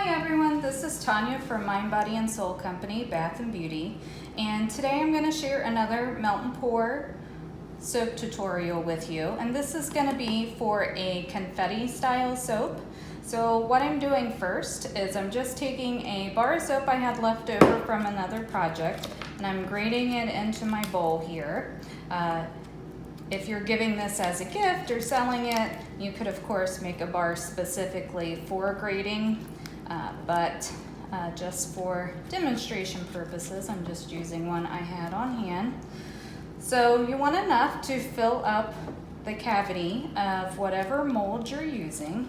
Hi everyone, this is Tanya from Mind, Body and Soul Company, Bath and Beauty, and today I'm going to share another melt and pour soap tutorial with you, and this is going to be for a confetti style soap. So what I'm doing first is I'm just taking a bar of soap I had left over from another project and I'm grating it into my bowl here. If you're giving this as a gift or selling it, you could of course make a bar specifically for grating, but just for demonstration purposes, I'm just using one I had on hand. So you want enough to fill up the cavity of whatever mold you're using,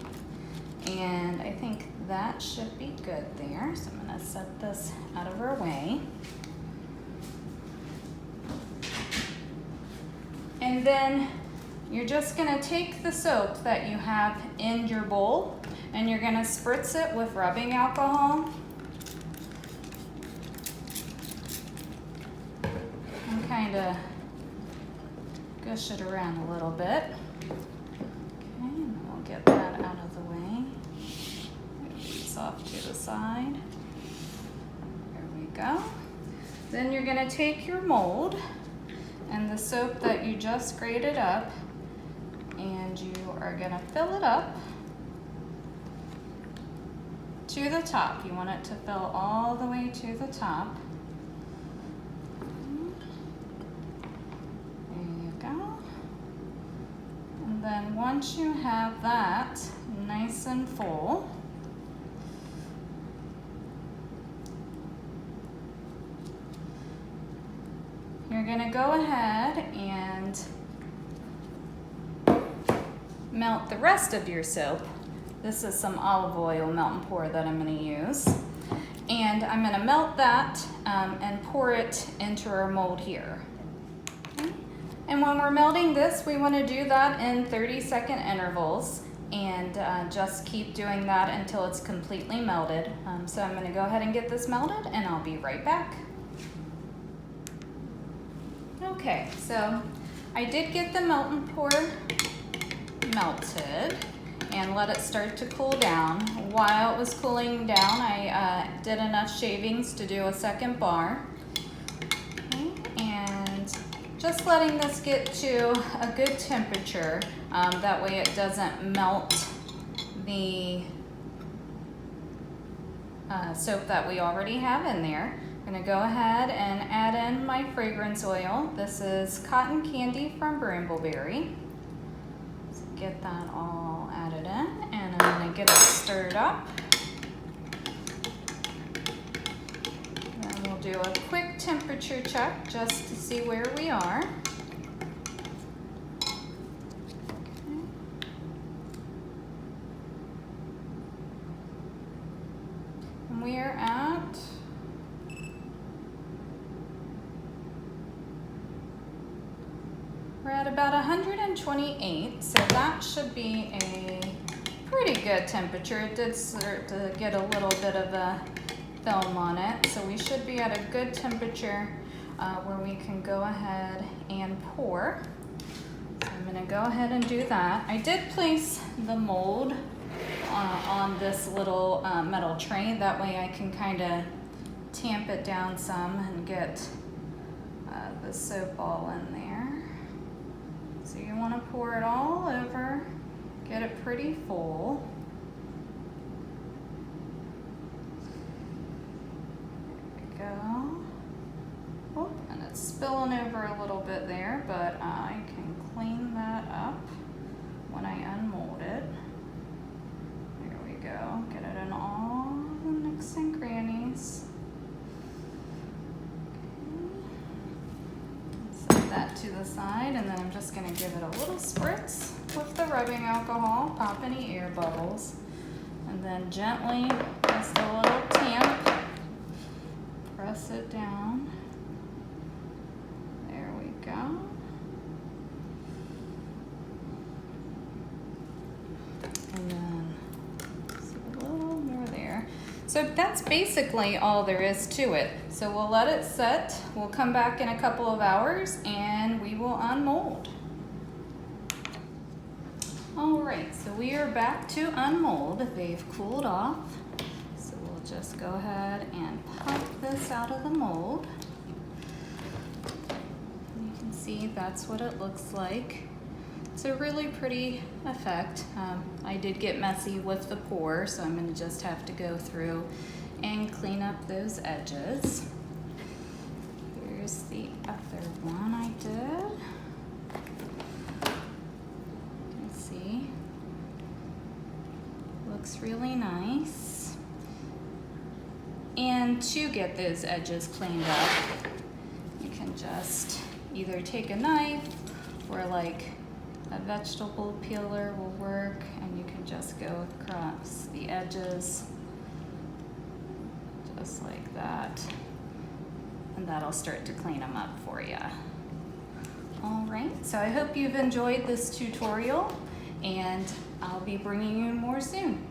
and I think that should be good there. So I'm going to set this out of our way. And then you're just going to take the soap that you have in your bowl and you're going to spritz it with rubbing alcohol. And kind of gush it around a little bit. Okay, and then we'll get that out of the way. Move these off to the side. There we go. Then you're going to take your mold and the soap that you just grated up, and you are going to fill it up to the top. You want it to fill all the way to the top. There you go. And then once you have that nice and full, you're going to go ahead and melt the rest of your soap. This is some olive oil melt and pour that I'm going to use. And I'm going to melt that and pour it into our mold here. Okay. And when we're melting this, we want to do that in 30-second intervals and just keep doing that until it's completely melted. So I'm going to go ahead and get this melted and I'll be right back. Okay, so I did get the melt and pour melted and let it start to cool down. While it was cooling down, I did enough shavings to do a second bar. Okay, and just letting this get to a good temperature, that way it doesn't melt the soap that we already have in there. I'm going to go ahead and add in my fragrance oil. This is cotton candy from Brambleberry. So get that all added in, and I'm going to get it stirred up. Then we'll do a quick temperature check just to see where we are. And we are at We're at about 128, so that should be a pretty good temperature. It did start to get a little bit of a film on it, so we should be at a good temperature where we can go ahead and pour. So I'm going to go ahead and do that. I did place the mold on this little metal tray. That way I can kind of tamp it down some and get the soap all in there. So you want to pour it all over, get it pretty full. There we go. Oh, and it's spilling over a little bit there, but I can clean that up when I unmold it. There we go. Get it in all the nooks and crannies. That to the side, and then I'm just going to give it a little spritz with the rubbing alcohol, pop any air bubbles, and then gently, just a little tamp, press it down. There we go. And then just a little more there. So that's basically all there is to it. So we'll let it set. We'll come back in a couple of hours and we will unmold. All right, so we are back to unmold. They've cooled off. So just go ahead and pop this out of the mold. And you can see that's what it looks like. It's a really pretty effect. I did get messy with the pour, so I'm gonna just have to go through and clean up those edges. Here's the other one I did. You can see, looks really nice. And to get those edges cleaned up, you can just either take a knife or like a vegetable peeler will work, and you can just go across the edges just like that, and that'll start to clean them up for you. All right, so I hope you've enjoyed this tutorial, and I'll be bringing you more soon.